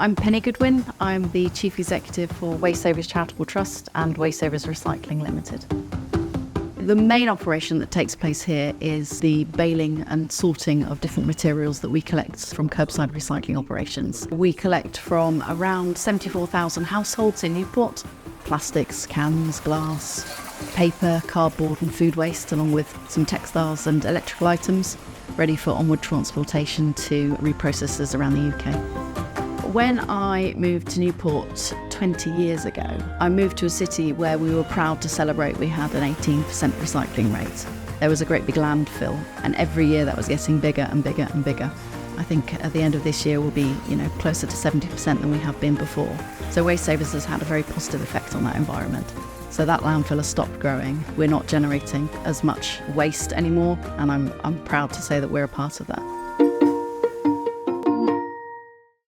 I'm Penny Goodwin. I'm the Chief Executive for Wastesavers Charitable Trust and Wastesavers Recycling Limited. The main operation that takes place here is the baling and sorting of different materials that we collect from curbside recycling operations. We collect from around 74,000 households in Newport: plastics, cans, glass, paper, cardboard and food waste, along with some textiles and electrical items, ready for onward transportation to reprocessors around the UK. When I moved to Newport 20 years ago, I moved to a city where we were proud to celebrate we had an 18% recycling rate. There was a great big landfill, and every year that was getting bigger and bigger and bigger. I think at the end of this year we'll be, closer to 70% than we have been before. So Wastesavers has had a very positive effect on that environment. So that landfill has stopped growing. We're not generating as much waste anymore, and I'm proud to say that we're a part of that.